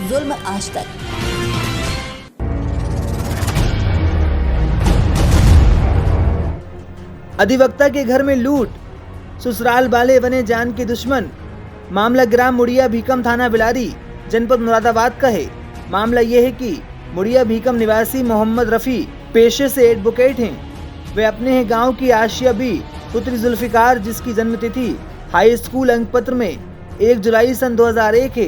जुल्म आज तक। अधिवक्ता के घर में लूट, ससुराल वाले बने जान के दुश्मन। मामला ग्राम मुड़िया भीकम, थाना बिलारी, जनपद मुरादाबाद का है। मामला यह है कि मुड़िया भीकम निवासी मोहम्मद रफ़ी पेशे से एडवोकेट हैं। वे अपने हैं गांव की आशिया बी पुत्री जुल्फिकार, जिसकी जन्मतिथि हाई स्कूल अंकपत्र में 1 जुलाई सन 2001 है,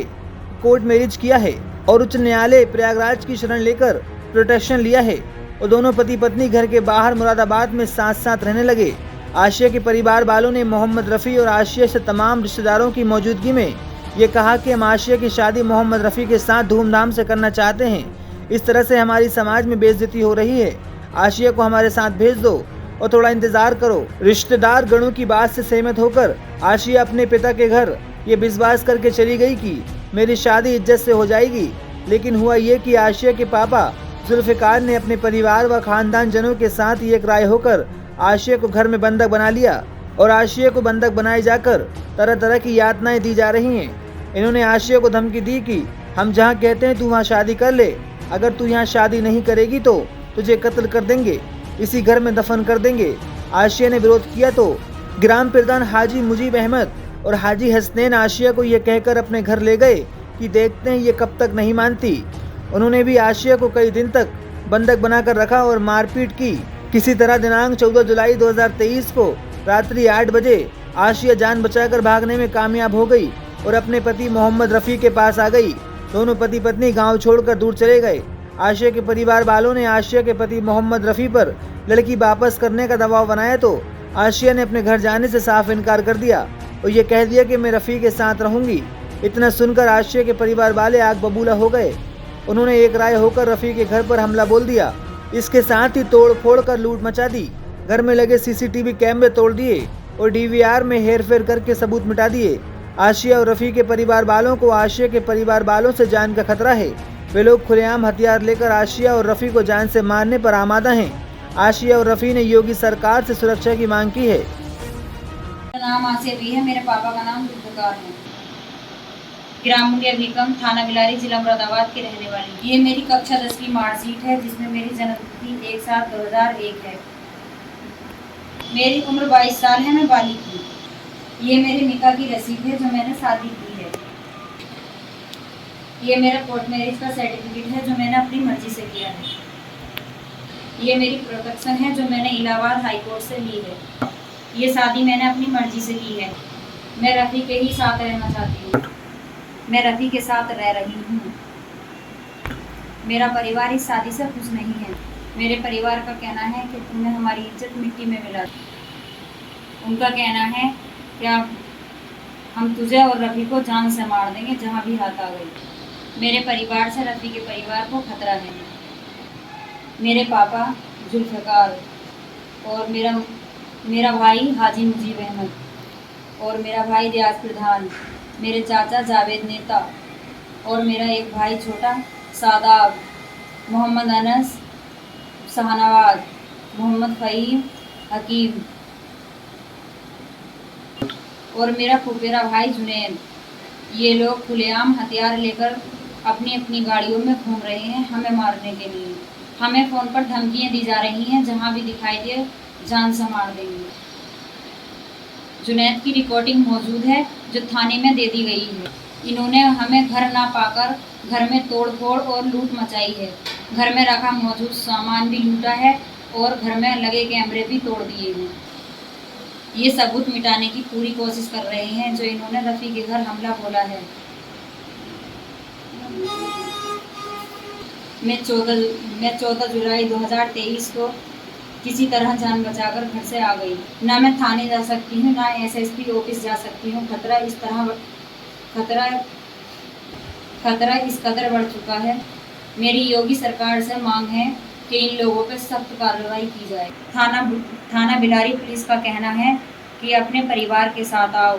कोर्ट मैरिज किया है और उच्च न्यायालय प्रयागराज की शरण लेकर प्रोटेक्शन लिया है। और दोनों पति पत्नी घर के बाहर मुरादाबाद में साथ साथ रहने लगे। आशिया के परिवार वालों ने मोहम्मद रफ़ी और आशिया से तमाम रिश्तेदारों की मौजूदगी में ये कहा कि हम आशिया की शादी मोहम्मद रफ़ी के साथ धूमधाम से करना चाहते हैं। इस तरह से हमारी समाज में बेइज्जती हो रही है। आशिया को हमारे साथ भेज दो और थोड़ा इंतजार करो। रिश्तेदार गणों की बात से सहमत होकर आशिया अपने पिता के घर ये विश्वास करके चली गई कि मेरी शादी इज्जत से हो जाएगी। लेकिन हुआ ये कि आशिया के पापा जुल्फिकार ने अपने परिवार व खानदान जनों के साथ एक राय होकर आशिया को घर में बंधक बना लिया और आशिया को बंधक बनाए जाकर तरह तरह की यातनाएं दी जा रही हैं। इन्होंने आशिया को धमकी दी कि हम जहां कहते हैं तू वहां शादी कर ले, अगर तू यहां शादी नहीं करेगी तो तुझे कत्ल कर देंगे, इसी घर में दफन कर देंगे। आशिया ने विरोध किया तो ग्राम प्रधान हाजी मुजीब अहमद और हाजी हसनैन आशिया को ये कहकर अपने घर ले गए कि देखते हैं ये कब तक नहीं मानती। उन्होंने भी आशिया को कई दिन तक बंधक बनाकर रखा और मारपीट की। किसी तरह दिनांक 14 जुलाई 2023 को रात्रि 8 बजे आशिया जान बचाकर भागने में कामयाब हो गई और अपने पति मोहम्मद रफ़ी के पास आ गई। दोनों पति पत्नी गांव छोड़कर दूर चले गए। आशिया के परिवार वालों ने आशिया के पति मोहम्मद रफ़ी पर लड़की वापस करने का दबाव बनाया तो आशिया ने अपने घर जाने से साफ इनकार कर दिया और ये कह दिया कि मैं रफ़ी के साथ रहूंगी। इतना सुनकर आशिया के परिवार वाले आग बबूला हो गए। उन्होंने एक राय होकर रफ़ी के घर पर हमला बोल दिया। इसके साथ ही तोड़ फोड़ कर लूट मचा दी। घर में लगे सीसीटीवी कैमरे तोड़ दिए और डीवीआर में हेरफेर करके सबूत मिटा दिए। आशिया और रफ़ी के परिवार वालों को आशिया के परिवार वालों से जान का खतरा है। वे लोग खुलेआम हथियार लेकर आशिया और रफ़ी को जान से मारने पर आमादा हैं। आशिया और रफ़ी ने योगी सरकार से सुरक्षा की मांग की है। मेरा नाम आसिया बी है, मेरे पापा का नाम जुल्फिकार है। ग्राम मुड़िया भीकम, थाना बिलारी, जिला मुरादाबाद की रहने वाली। ये मेरी कक्षा 10 की मार्कशीट है जिसमें मेरी जन्मतिथि 1/7/2001 है। मेरी उम्र 22 साल है, मैं बालिग हूँ। ये मेरे निकाह की रसीद है जो मैंने शादी की है। ये मेरा कोर्ट मैरिज का सर्टिफिकेट है जो मैंने अपनी मर्जी से किया है। ये मेरी प्रोटेक्शन है जो मैंने इलाहाबाद हाई कोर्ट से ली है। ये शादी मैंने अपनी मर्जी से की है। मैं रफ़ी के ही साथ रहना चाहती हूँ। मैं रफ़ी के साथ रह रही हूँ। मेरा परिवार इस शादी से खुश नहीं है। मेरे परिवार का कहना है कि तुमने हमारी इज्जत मिट्टी में मिला दी। उनका कहना है कि हम तुझे और रफ़ी को जान से मार देंगे जहाँ भी हाथ आ गई। मेरे परिवार से रफ़ी के परिवार को खतरा है। मेरे पापा जुल्फिकार और मेरा भाई हाजी मुजीब अहमद और मेरा भाई रियाज प्रधान, मेरे चाचा जावेद नेता और मेरा एक भाई छोटा सादाब, मोहम्मद अनस, शाहनवाज, मोहम्मद फ़हीम, हकीम और मेरा फुफेरा भाई जुनैद। ये लोग खुलेआम हथियार लेकर अपनी अपनी गाड़ियों में घूम रहे हैं हमें मारने के लिए। हमें फ़ोन पर धमकियां दी जा रही हैं, जहां भी दिखाई दे जान से मार देंगे। जुनैद की रिकॉर्डिंग मौजूद है जो थाने में दे दी गई है। इन्होंने हमें घर ना पाकर घर में तोड़फोड़ और लूट मचाई है। घर में रखा मौजूद सामान भी लूटा है और घर में लगे कैमरे भी तोड़ दिए हैं। ये सबूत मिटाने की पूरी कोशिश कर रहे हैं जो इन्होंने रफ़ी के घर हमला बोला है। मैं 14 जुलाई 2023 को किसी तरह जान बचाकर घर से आ गई। ना मैं थाने जा सकती हूँ, ना एसएसपी ऑफिस जा सकती हूँ। खतरा इस कदर बढ़ चुका है। मेरी योगी सरकार से मांग है कि इन लोगों पर सख्त कार्रवाई की जाए। थाना बिलारी पुलिस का कहना है कि अपने परिवार के साथ आओ।